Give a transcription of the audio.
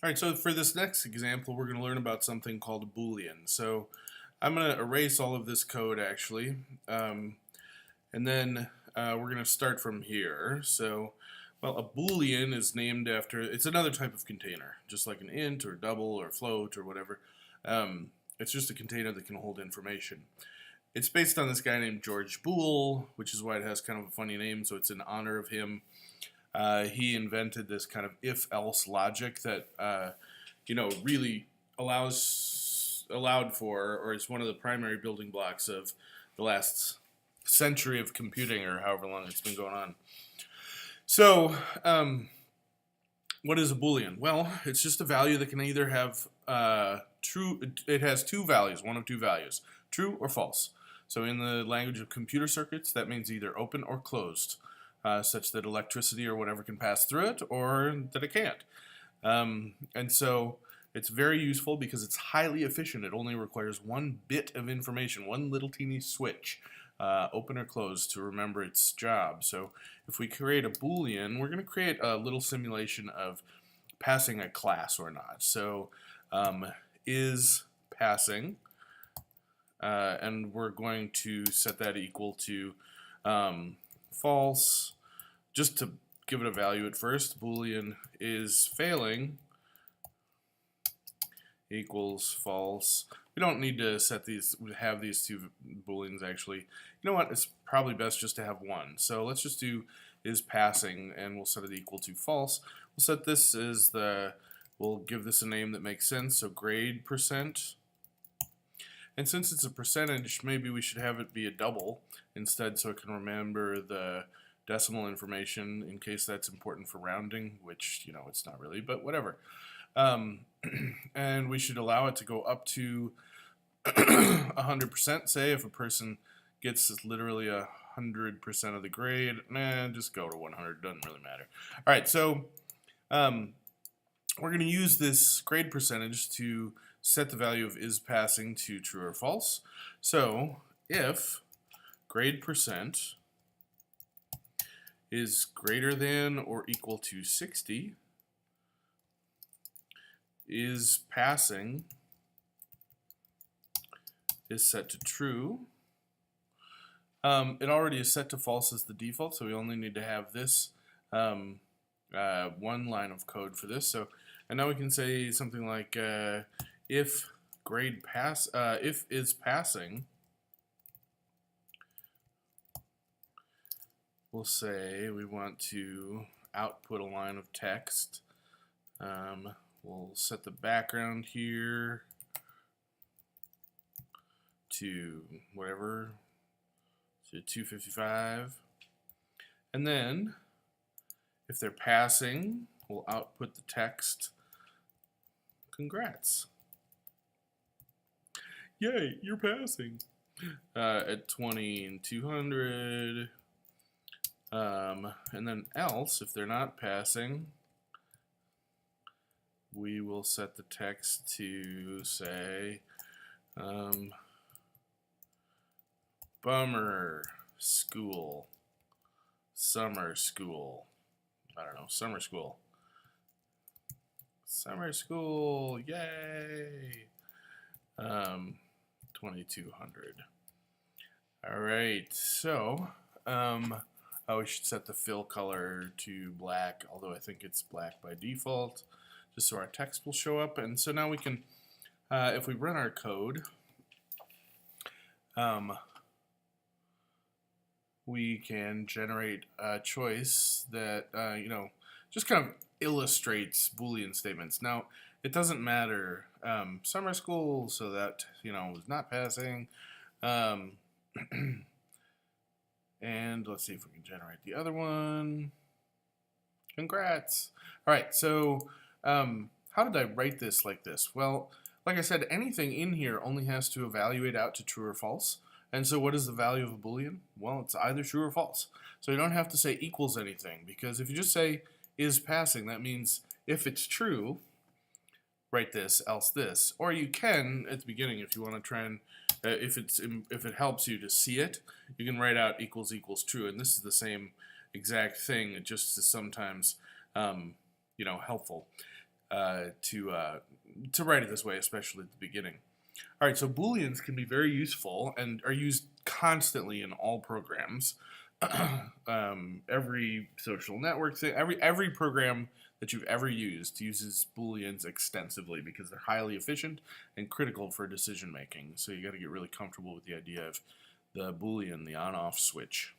All right, so for this next example, we're going to learn about something called a boolean. So I'm going to erase all of this code actually, and then we're going to start from here. So, well, a boolean is named after, it's another type of container, just like an int or double or float or whatever. It's just a container that can hold information. It's based on this guy named George Boole, which is why it has kind of a funny name, so it's in honor of him. He invented this kind of if-else logic that really allowed for, or is one of the primary building blocks of the last century of computing, or however long it's been going on. So, what is a boolean? Well, it's just a value that can either have true. It has two values, one of two values, true or false. So, in the language of computer circuits, that means either open or closed. Such that electricity or whatever can pass through it, or that it can't. And so it's very useful because it's highly efficient. It only requires one bit of information, one little teeny switch, open or closed, to remember its job. So if we create a boolean, we're going to create a little simulation of passing a class or not. So is passing, and we're going to set that equal to false, just to give it a value at first. Boolean is failing equals false. We don't need to have these two booleans actually. You know what? It's probably best just to have one. So let's just do is passing, and we'll set it equal to false. We'll set this as we'll give this a name that makes sense. So grade %. And since it's a percentage, maybe we should have it be a double instead, so it can remember the decimal information in case that's important for rounding, which, it's not really, but whatever. And we should allow it to go up to 100%. Say if a person gets literally 100% of the grade, just go to 100. Doesn't really matter. All right, so we're going to use this grade percentage to set the value of is passing to true or false. So if grade % is greater than or equal to 60, is passing is set to true. It already is set to false as the default, so we only need to have this one line of code for this. So, and now we can say something like if if is passing, we'll say we want to output a line of text. We'll set the background here to whatever, to 255. And then if they're passing, we'll output the text, congrats. Yay, you're passing. At 20 and 200. And then else, if they're not passing, we will set the text to say, bummer school, summer school. I don't know, summer school. Summer school, yay! 2200. All right, so we should set the fill color to black, although I think it's black by default, just so our text will show up. And so now we can, if we run our code, we can generate a choice that just kind of illustrates Boolean statements. Now, it doesn't matter summer school, so that is not passing. And let's see if we can generate the other one. Congrats. All right, so how did I write this like this? Well, like I said, anything in here only has to evaluate out to true or false. And so what is the value of a Boolean? Well, it's either true or false. So you don't have to say equals anything, because if you just say is passing, that means if it's true, write this, else this. Or you can, at the beginning, if you want to try and, if it helps you to see it, you can write out equals equals true. And this is the same exact thing, it just is sometimes helpful. to write it this way, especially at the beginning. All right, so booleans can be very useful and are used constantly in all programs. Every social network thing, every program that you've ever used uses booleans extensively because they're highly efficient and critical for decision making. So you got to get really comfortable with the idea of the boolean, the on-off switch.